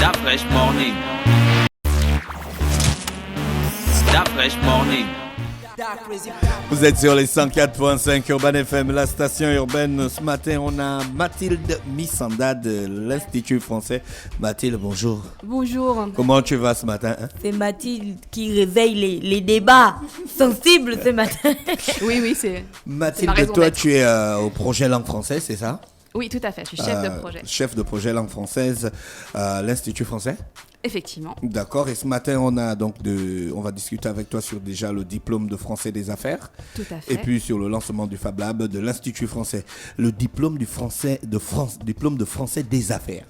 That fresh morning. That fresh morning. Vous êtes sur les 104.5 Urban FM, la station urbaine. Ce matin, on a Mathilde Missanda de l'Institut français. Mathilde, bonjour. Bonjour. Comment tu vas ce matin, hein? C'est Mathilde qui réveille les débats sensibles ce matin. Oui, c'est. Mathilde, c'est ma raison toi, d'être. tu es au projet langue française, c'est ça? Oui, tout à fait. Je suis chef de projet. Chef de projet langue française à l'Institut français. Effectivement. D'accord. Et ce matin, on va discuter avec toi sur déjà le diplôme de français des affaires. Tout à fait. Et puis sur le lancement du Fab Lab de l'Institut français. Le diplôme diplôme de français des affaires.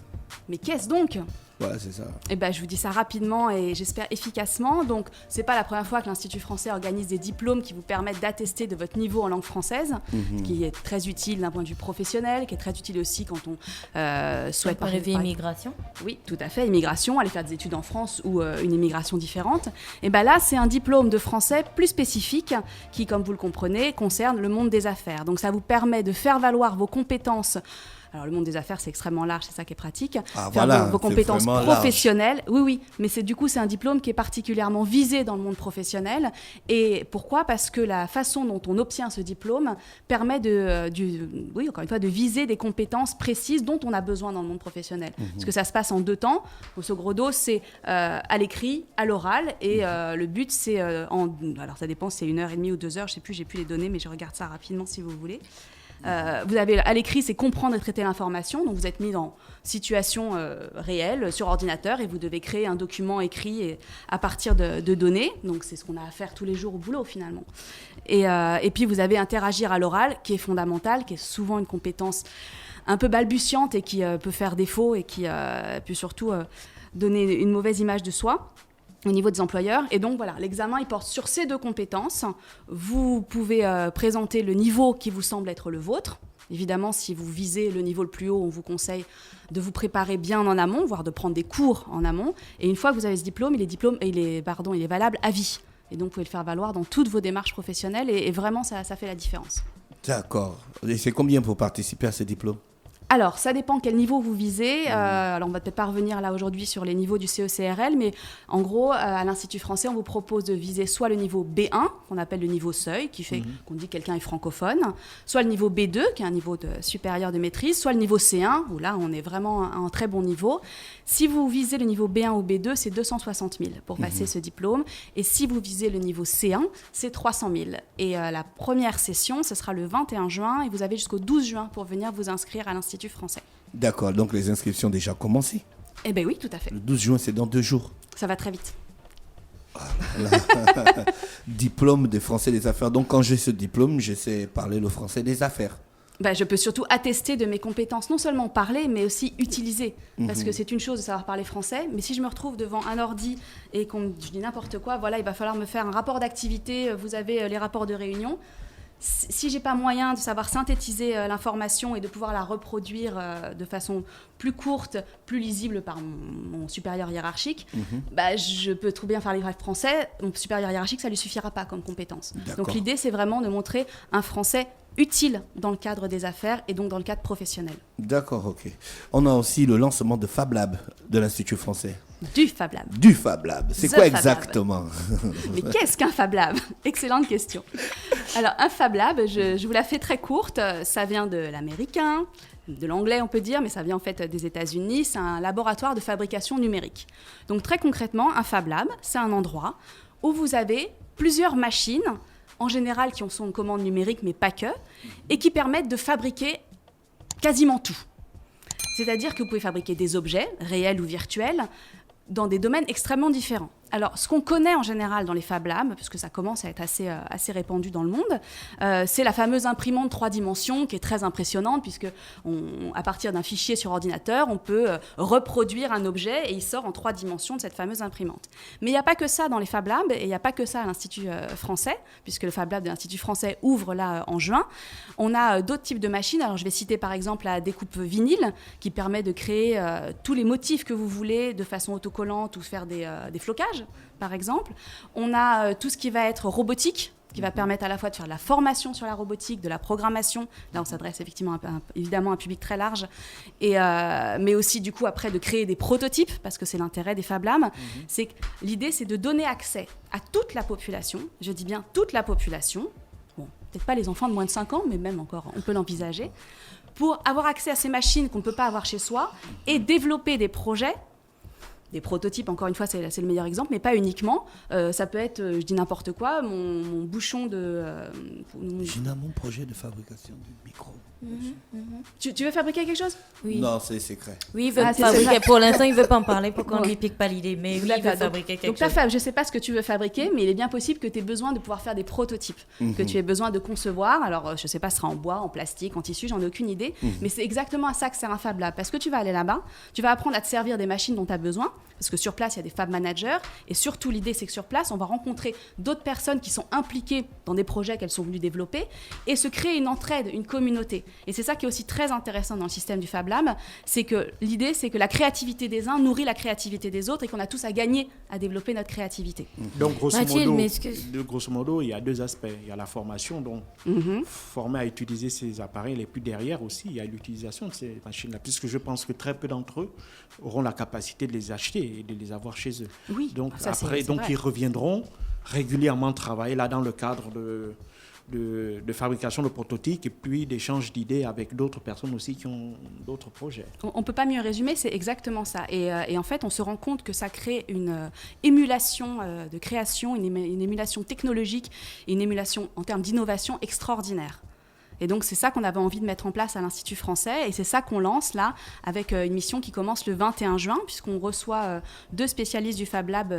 Mais qu'est-ce donc ? Voilà, c'est ça. Eh ben, je vous dis ça rapidement et j'espère efficacement. Donc, c'est pas la première fois que l'Institut français organise des diplômes qui vous permettent d'attester de votre niveau en langue française, qui est très utile d'un point de vue professionnel, qui est très utile aussi quand on souhaite Prévu immigration. Oui, tout à fait, immigration, aller faire des études en France ou une immigration différente. Et bien là, c'est un diplôme de français plus spécifique qui, comme vous le comprenez, concerne le monde des affaires. Donc, ça vous permet de faire valoir vos compétences. Alors, le monde des affaires, c'est extrêmement large, c'est ça qui est pratique. Ah, Faire voilà, vos c'est compétences vraiment professionnelles. Oui, mais c'est un diplôme qui est particulièrement visé dans le monde professionnel. Et pourquoi ? Parce que la façon dont on obtient ce diplôme permet encore une fois, de viser des compétences précises dont on a besoin dans le monde professionnel. Parce que ça se passe en 2 temps. Grosso modo, c'est à l'écrit, à l'oral. Et le but, c'est alors, ça dépend, c'est 1h30 ou 2 heures, je sais plus, j'ai plus les données, mais je regarde ça rapidement si vous voulez. Vous avez à l'écrit, c'est comprendre et traiter l'information. Donc, vous êtes mis dans situation réelle sur ordinateur et vous devez créer un document écrit à partir de données. Donc, c'est ce qu'on a à faire tous les jours au boulot, finalement. Et puis, vous avez interagir à l'oral, qui est fondamental, qui est souvent une compétence un peu balbutiante et qui peut faire défaut et qui peut surtout donner une mauvaise image de soi au niveau des employeurs. Et donc voilà, l'examen il porte sur ces 2 compétences. Vous pouvez présenter le niveau qui vous semble être le vôtre. Évidemment, si vous visez le niveau le plus haut, on vous conseille de vous préparer bien en amont, voire de prendre des cours en amont. Et une fois que vous avez ce diplôme, il est valable à vie. Et donc, vous pouvez le faire valoir dans toutes vos démarches professionnelles. Et vraiment, ça fait la différence. D'accord. Et c'est combien pour participer à ce diplôme? Alors, ça dépend quel niveau vous visez. Alors, on va peut-être pas revenir là aujourd'hui sur les niveaux du CECRL, mais en gros, à l'Institut français, on vous propose de viser soit le niveau B1, qu'on appelle le niveau seuil, qui fait qu'on dit que quelqu'un est francophone, soit le niveau B2, qui est un niveau supérieur de maîtrise, soit le niveau C1, où là, on est vraiment à un très bon niveau. Si vous visez le niveau B1 ou B2, c'est 260 000 pour passer ce diplôme. Et si vous visez le niveau C1, c'est 300 000. Et la première session, ce sera le 21 juin, et vous avez jusqu'au 12 juin pour venir vous inscrire à l'Institut français. D'accord, donc les inscriptions ont déjà commencé. Eh bien oui, tout à fait. Le 12 juin, c'est dans 2 jours. Ça va très vite. Diplôme de français des affaires. Donc quand j'ai ce diplôme, je sais parler le français des affaires. Je peux surtout attester de mes compétences, non seulement parler, mais aussi utiliser. Parce que c'est une chose de savoir parler français, mais si je me retrouve devant un ordi et je dis n'importe quoi, voilà, il va falloir me faire un rapport d'activité, vous avez les rapports de réunion. Si j'ai pas moyen de savoir synthétiser l'information et de pouvoir la reproduire de façon plus courte, plus lisible par mon supérieur hiérarchique, je peux trop bien faire les graphes français. Mon supérieur hiérarchique, ça lui suffira pas comme compétence. D'accord. Donc l'idée, c'est vraiment de montrer un français utile dans le cadre des affaires et donc dans le cadre professionnel. D'accord, ok. On a aussi le lancement de Fab Lab de l'Institut français. Du Fab Lab. Du Fab Lab. C'est The quoi Fab Lab. exactement? Mais qu'est-ce qu'un Fab Lab ? Excellente question. Alors, un Fab Lab, je vous la fais très courte. Ça vient de l'américain, de l'anglais on peut dire, mais ça vient en fait des États-Unis. C'est un laboratoire de fabrication numérique. Donc, très concrètement, un Fab Lab, c'est un endroit où vous avez plusieurs machines, en général qui sont en commande numérique, mais pas que, et qui permettent de fabriquer quasiment tout. C'est-à-dire que vous pouvez fabriquer des objets, réels ou virtuels, dans des domaines extrêmement différents. Alors, ce qu'on connaît en général dans les Fab Labs, parce que ça commence à être assez répandu dans le monde, c'est la fameuse imprimante 3 dimensions qui est très impressionnante, puisque à partir d'un fichier sur ordinateur, on peut reproduire un objet et il sort en 3 dimensions de cette fameuse imprimante. Mais il n'y a pas que ça dans les Fab Labs, et il n'y a pas que ça à l'Institut français, puisque le Fab Lab de l'Institut français ouvre là en juin. On a d'autres types de machines. Alors, je vais citer par exemple la découpe vinyle, qui permet de créer tous les motifs que vous voulez de façon autocollante ou faire des flocages, par exemple. On a tout ce qui va être robotique, qui va permettre à la fois de faire de la formation sur la robotique, de la programmation. Là, on s'adresse effectivement évidemment à un public très large, mais aussi du coup après de créer des prototypes, parce que c'est l'intérêt des Fab Labs. C'est que l'idée, c'est de donner accès à toute la population. Je dis bien toute la population. Bon, peut-être pas les enfants de moins de 5 ans, mais même encore, on peut l'envisager, pour avoir accès à ces machines qu'on ne peut pas avoir chez soi et développer des projets. Des prototypes, encore une fois, c'est le meilleur exemple, mais pas uniquement. Ça peut être, je dis n'importe quoi, mon bouchon de... J'ai mon projet de fabrication de micro. Tu veux fabriquer quelque chose? Oui. Non, c'est secret. Oui, il veut c'est fabriquer. vrai. Pour l'instant, il veut pas en parler pour qu'on ne Ouais. lui pique pas l'idée. Mais oui, il D'accord, veut fabriquer quelque donc ta chose. femme, je ne sais pas ce que tu veux fabriquer, mais il est bien possible que tu aies besoin de pouvoir faire des prototypes, que tu aies besoin de concevoir. Alors, je ne sais pas, ce sera en bois, en plastique, en tissu, j'en ai aucune idée. Mais c'est exactement à ça que sert un Fab Lab. Parce que tu vas aller là-bas, tu vas apprendre à te servir des machines dont tu as besoin. Parce que sur place, il y a des Fab Managers. Et surtout, l'idée, c'est que sur place, on va rencontrer d'autres personnes qui sont impliquées dans des projets qu'elles sont venues développer et se créer une entraide, une communauté. Et c'est ça qui est aussi très intéressant dans le système du Fab Lab. C'est que l'idée, c'est que la créativité des uns nourrit la créativité des autres et qu'on a tous à gagner à développer notre créativité. Donc, Mathilde, mais excuse- grosso modo, il y a deux aspects. Il y a la formation, donc former à utiliser ces appareils, et puis derrière aussi, il y a l'utilisation de ces machines-là, puisque je pense que très peu d'entre eux auront la capacité de les acheter et de les avoir chez eux. Oui, Donc, ça, c'est après, donc vrai. ils reviendront régulièrement travailler là dans le cadre de fabrication de prototypes et puis d'échange d'idées avec d'autres personnes aussi qui ont d'autres projets. On ne peut pas mieux résumer, c'est exactement ça. Et en fait, on se rend compte que ça crée une émulation de création, une émulation technologique et une émulation en termes d'innovation extraordinaire. Et donc, c'est ça qu'on avait envie de mettre en place à l'Institut français. Et c'est ça qu'on lance là, avec une mission qui commence le 21 juin, puisqu'on reçoit 2 spécialistes du Fab Lab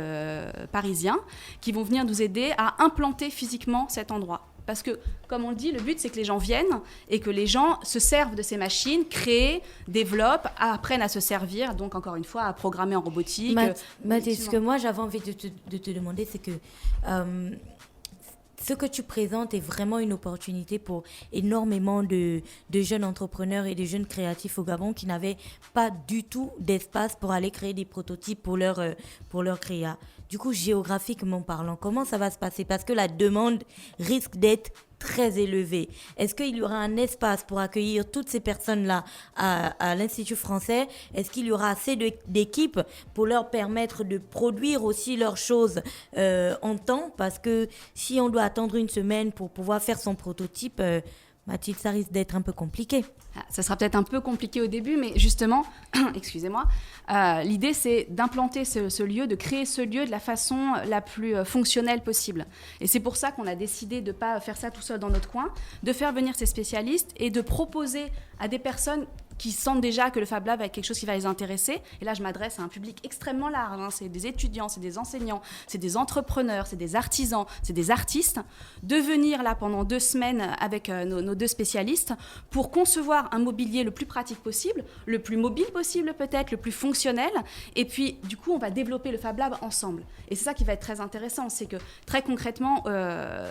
parisien qui vont venir nous aider à implanter physiquement cet endroit. Parce que, comme on le dit, le but, c'est que les gens viennent et que les gens se servent de ces machines, créent, développent, apprennent à se servir, donc encore une fois, à programmer en robotique. Mathilde, ce que moi j'avais envie de te demander, c'est que ce que tu présentes est vraiment une opportunité pour énormément de jeunes entrepreneurs et de jeunes créatifs au Gabon qui n'avaient pas du tout d'espace pour aller créer des prototypes pour leur créa. Du coup, géographiquement parlant, comment ça va se passer? Parce que la demande risque d'être très élevée. Est-ce qu'il y aura un espace pour accueillir toutes ces personnes-là à l'Institut français? Est-ce qu'il y aura assez d'équipes pour leur permettre de produire aussi leurs choses en temps? Parce que si on doit attendre une semaine pour pouvoir faire son prototype, Mathilde, ça risque d'être un peu compliqué. Ça sera peut-être un peu compliqué au début, mais justement, excusez-moi, l'idée c'est d'implanter ce lieu, de créer ce lieu de la façon la plus fonctionnelle possible. Et c'est pour ça qu'on a décidé de ne pas faire ça tout seul dans notre coin, de faire venir ces spécialistes et de proposer à des personnes qui sentent déjà que le Fab Lab est quelque chose qui va les intéresser. Et là, je m'adresse à un public extrêmement large. Hein. C'est des étudiants, c'est des enseignants, c'est des entrepreneurs, c'est des artisans, c'est des artistes. De venir là pendant 2 semaines avec nos 2 spécialistes pour concevoir un mobilier le plus pratique possible, le plus mobile possible peut-être, le plus fonctionnel. Et puis, du coup, on va développer le Fab Lab ensemble. Et c'est ça qui va être très intéressant. C'est que très concrètement,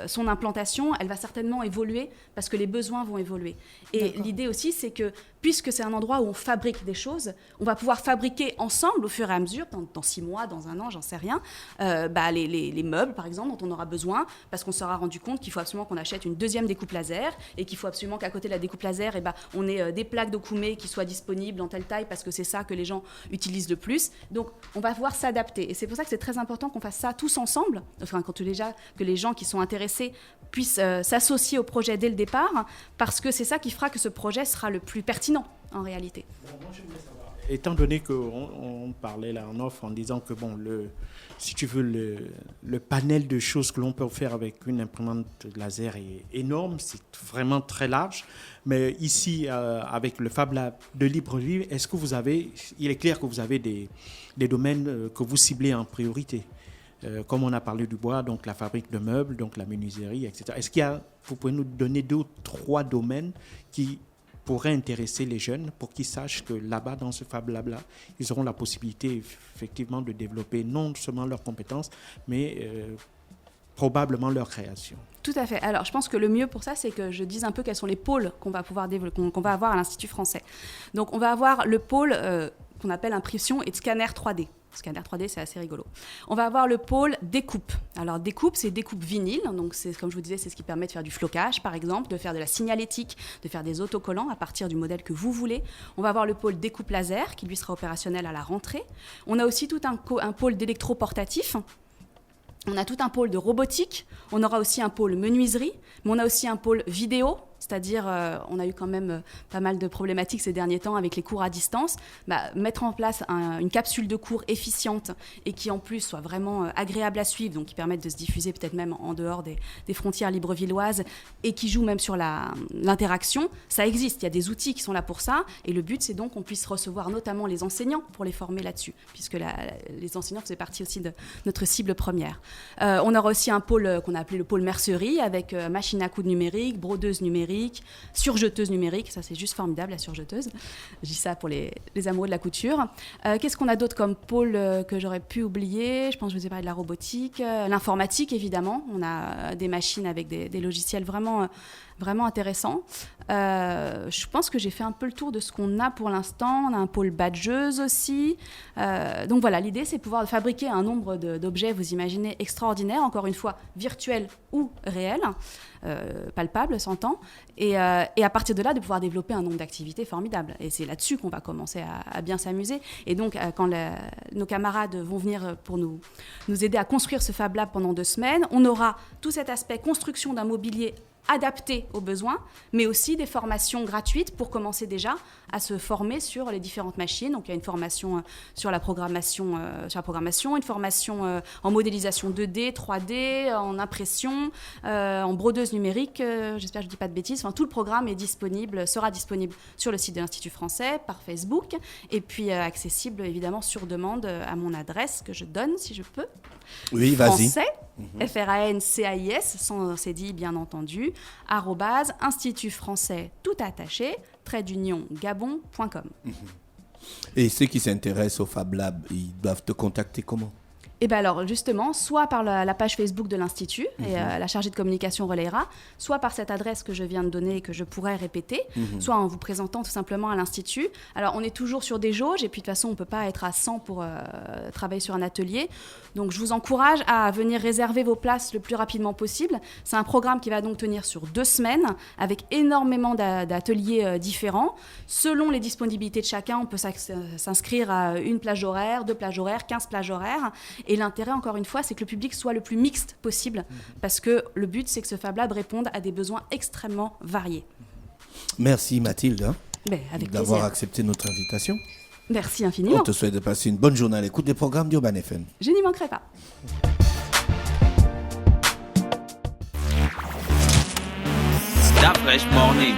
son implantation, elle va certainement évoluer parce que les besoins vont évoluer. Et l'idée aussi, c'est que puisque c'est un endroit où on fabrique des choses, on va pouvoir fabriquer ensemble au fur et à mesure, dans 6 mois, dans 1 an, j'en sais rien, les meubles, par exemple, dont on aura besoin, parce qu'on se sera rendu compte qu'il faut absolument qu'on achète une 2e découpe laser et qu'il faut absolument qu'à côté de la découpe laser, on ait des plaques d'Okoumé qui soient disponibles en telle taille, parce que c'est ça que les gens utilisent le plus. Donc, on va pouvoir s'adapter. Et c'est pour ça que c'est très important qu'on fasse ça tous ensemble, enfin, déjà que les gens qui sont intéressés puissent s'associer au projet dès le départ, parce que c'est ça qui fera que ce projet sera le plus pertinent en réalité. Étant donné qu'on parlait là en offre en disant que si tu veux, le panel de choses que l'on peut faire avec une imprimante laser est énorme, c'est vraiment très large. Mais ici, avec le Fab Lab de Libreville, est-ce que il est clair que vous avez des domaines que vous ciblez en priorité? Comme on a parlé du bois, donc la fabrique de meubles, donc la menuiserie, etc. Vous pouvez nous donner 2 ou 3 domaines qui pourraient intéresser les jeunes pour qu'ils sachent que là-bas, dans ce Fab Lab-là, ils auront la possibilité effectivement de développer non seulement leurs compétences, mais probablement leur création. Tout à fait. Alors, je pense que le mieux pour ça, c'est que je dise un peu quels sont les pôles qu'on va pouvoir développer, qu'on va avoir à l'Institut français. Donc, on va avoir le pôle qu'on appelle impression et scanner 3D. Scanner 3D, c'est assez rigolo. On va avoir le pôle découpe. Alors découpe, c'est découpe vinyle. Donc c'est, comme je vous disais, c'est ce qui permet de faire du flocage, par exemple, de faire de la signalétique, de faire des autocollants à partir du modèle que vous voulez. On va avoir le pôle découpe laser, qui lui sera opérationnel à la rentrée. On a aussi tout un pôle d'électroportatif. On a tout un pôle de robotique, on aura aussi un pôle menuiserie, mais on a aussi un pôle vidéo, c'est-à-dire on a eu quand même pas mal de problématiques ces derniers temps avec les cours à distance. Mettre en place une capsule de cours efficiente et qui en plus soit vraiment agréable à suivre, donc qui permette de se diffuser peut-être même en dehors des frontières librevilloises et qui joue même sur l'interaction, ça existe, il y a des outils qui sont là pour ça et le but c'est donc qu'on puisse recevoir notamment les enseignants pour les former là-dessus, puisque les enseignants faisaient partie aussi de notre cible première. On aura aussi un pôle qu'on a appelé le pôle mercerie avec machine à coudre numérique, brodeuse numérique, surjeteuse numérique, ça c'est juste formidable la surjeteuse, je dis ça pour les amoureux de la couture. Qu'est-ce qu'on a d'autre comme pôle que j'aurais pu oublier? Je pense que je vous ai parlé de la robotique, l'informatique évidemment, on a des machines avec des logiciels vraiment intéressant. Je pense que j'ai fait un peu le tour de ce qu'on a pour l'instant. On a un pôle badgeuse aussi. Donc voilà, l'idée, c'est pouvoir fabriquer un nombre d'objets, vous imaginez, extraordinaires, encore une fois, virtuels ou réels, palpables, s'entend, et à partir de là, de pouvoir développer un nombre d'activités formidables. Et c'est là-dessus qu'on va commencer à bien s'amuser. Et donc, quand nos camarades vont venir pour nous aider à construire ce Fab Lab pendant 2 semaines, on aura tout cet aspect construction d'un mobilier adapté aux besoins, mais aussi des formations gratuites pour commencer déjà à se former sur les différentes machines. Donc il y a une formation sur la programmation, une formation en modélisation 2D, 3D, en impression, en brodeuse numérique, j'espère que je ne dis pas de bêtises. Enfin, tout le programme sera disponible sur le site de l'Institut français, par Facebook, et puis accessible évidemment sur demande à mon adresse que je donne si je peux. Oui, vas-y. Français, FRANCAIS, sans cédille bien entendu, @institut français tout attaché, _gabon.com. Et ceux qui s'intéressent au Fab Lab, ils doivent te contacter comment? Et bien alors justement, soit par la page Facebook de l'Institut, et la chargée de communication relayera, soit par cette adresse que je viens de donner et que je pourrais répéter, soit en vous présentant tout simplement à l'Institut. Alors on est toujours sur des jauges, et puis de toute façon on ne peut pas être à 100 pour travailler sur un atelier. Donc je vous encourage à venir réserver vos places le plus rapidement possible. C'est un programme qui va donc tenir sur 2 semaines, avec énormément d'ateliers différents. Selon les disponibilités de chacun, on peut s'inscrire à 1 plage horaire, 2 plages horaires, 15 plages horaires. Et l'intérêt, encore une fois, c'est que le public soit le plus mixte possible, parce que le but, c'est que ce Fab Lab réponde à des besoins extrêmement variés. Merci Mathilde avec d'avoir plaisir. accepté notre invitation. Merci infiniment. On te souhaite de passer une bonne journée à l'écoute des programmes d'Urban FM. Je n'y manquerai pas. Stop Fresh Morning.